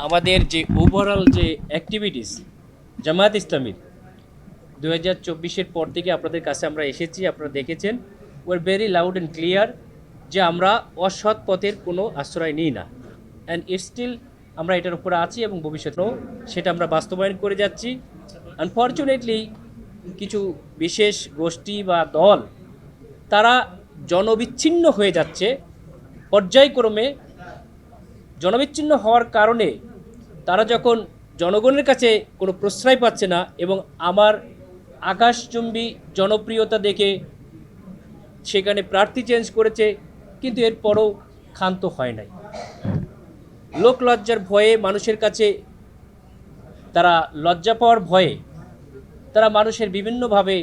আমাদের যে ওভারঅল যে অ্যাক্টিভিটিস জামায়াত ইসলামীর 2024-এর পর থেকে আপনাদের কাছে আমরা এসেছি, আপনারা দেখেছেন। Were very loud and clear যে আমরা অসৎ পথের কোনো আশ্রয় নিই না, অ্যান্ড স্টিল আমরা এটার উপরে আছি এবং ভবিষ্যতেও সেটা আমরা বাস্তবায়ন করে যাচ্ছি। আনফর্চুনেটলি কিছু বিশেষ গোষ্ঠী বা দল তারা জনবিচ্ছিন্ন হয়ে যাচ্ছে পর্যায়ক্রমে। জনবিচ্ছিন্ন হওয়ার কারণে তারা যখন জনগণের কাছে কোনো প্রশ্রয় পাচ্ছে না এবং আমার আকাশচুম্বী জনপ্রিয়তা দেখে সেখানে প্রার্থী চেঞ্জ করেছে, কিন্তু এরপরও ক্ষান্ত হয় নাই। লোক লজ্জার ভয়ে মানুষের কাছে তারা লজ্জা পাওয়ার ভয়ে তারা মানুষের বিভিন্নভাবে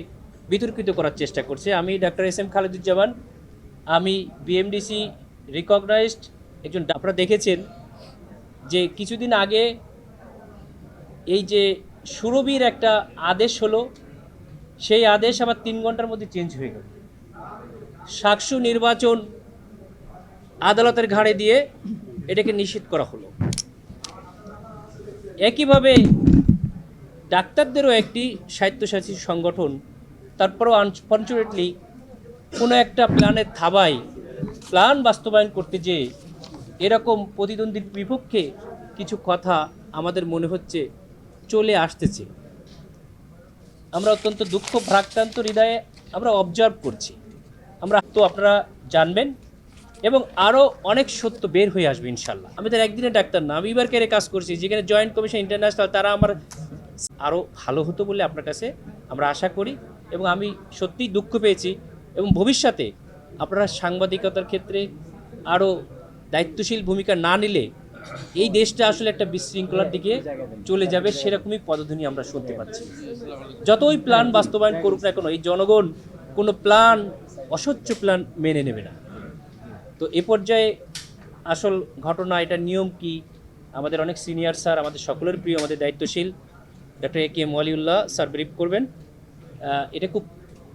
বিতর্কিত করার চেষ্টা করছে। আমি ডাক্তার এস এম খালেদুজ্জামান, আমি বিএমডিসি রিকগনাইজড একজন। আপনারা দেখেছেন যে কিছুদিন আগে এই যে সুরভির একটা আদেশ হলো, সেই আদেশ আবার 3 ঘন্টার মধ্যে চেঞ্জ হয়ে গেল। সাকসু নির্বাচন আদালতের ঘাড়ে দিয়ে এটাকে নিষিদ্ধ করা হলো। একইভাবে ডাক্তারদেরও একটি স্বায়ত্তশাসিত সংগঠন, তারপরও আনফর্চুনেটলি কোনো একটা প্ল্যানের থাবায় প্ল্যান বাস্তবায়ন করতে যেয়ে এরকম প্রতিদ্বন্দ্বীর বিপক্ষে কিছু কথা আমাদের মনে হচ্ছে চলে আসতেছে। আমরা অত্যন্ত দুঃখ ভ্রাক্রান্ত হৃদয়ে আমরা অবজার্ভ করছি। আমরা তো আপনারা জানবেন এবং আরও অনেক সত্য বের হয়ে আসবে ইনশাল্লাহ। আমি তার একদিনের ডাক্তার না, আমি এবার কেড়ে কাজ করছি, যেখানে জয়েন্ট কমিশন ইন্টারন্যাশনাল তারা আমার আরও ভালো হতো বলে আপনার কাছে আমরা আশা করি। এবং আমি সত্যিই দুঃখ পেয়েছি এবং ভবিষ্যতে আপনারা সাংবাদিকতার ক্ষেত্রে আরও দায়িত্বশীল ভূমিকা না নিলে এই দেশটা আসলে একটা বিশৃঙ্খলার দিকে চলে যাবে, সেরকমই পদধ্বনি আমরা শুনতে পাচ্ছি। যতই প্ল্যান বাস্তবায়ন করুক না কেন, এই জনগণ কোনো প্ল্যান, অস্বচ্ছ প্ল্যান মেনে নেবে না। তো এ পর্যায়ে আসল ঘটনা, এটা নিয়ম কি, আমাদের অনেক সিনিয়র স্যার, আমাদের সকলের প্রিয়, আমাদের দায়িত্বশীল doctor A K M Waliullah sir brief করবেন। এটা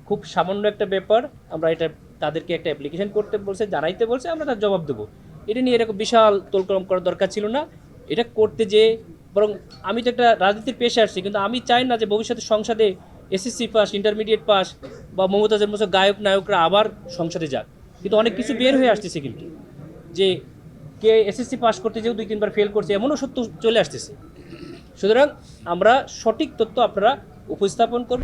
খুব সামান্য একটা ব্যাপার। আমরা এটা তাদেরকে একটা অ্যাপ্লিকেশন করতে বলছে, জানাইতে বলছে, আমরা তার জবাব দেবো। এটা নিয়ে এরকম বিশাল তোলকলম করার দরকার ছিল না। এটা করতে যে বরং আমি তো একটা রাজনীতির পেশে আসছি, কিন্তু আমি চাই না যে ভবিষ্যতে সংসদে এসএসসি পাস, ইন্টারমিডিয়েট পাস বা মমতাজের মতো গায়ক নায়করা আবার সংসদে যাক। কিন্তু অনেক কিছু বের হয়ে আসতেছে, কিন্তু যে কে এসএসসি পাস করতে যেও 2-3 বার ফেল করছে, এমনও সত্য চলে আসতেছে। সুতরাং আমরা সঠিক তথ্য আপনারা উপস্থাপন করব।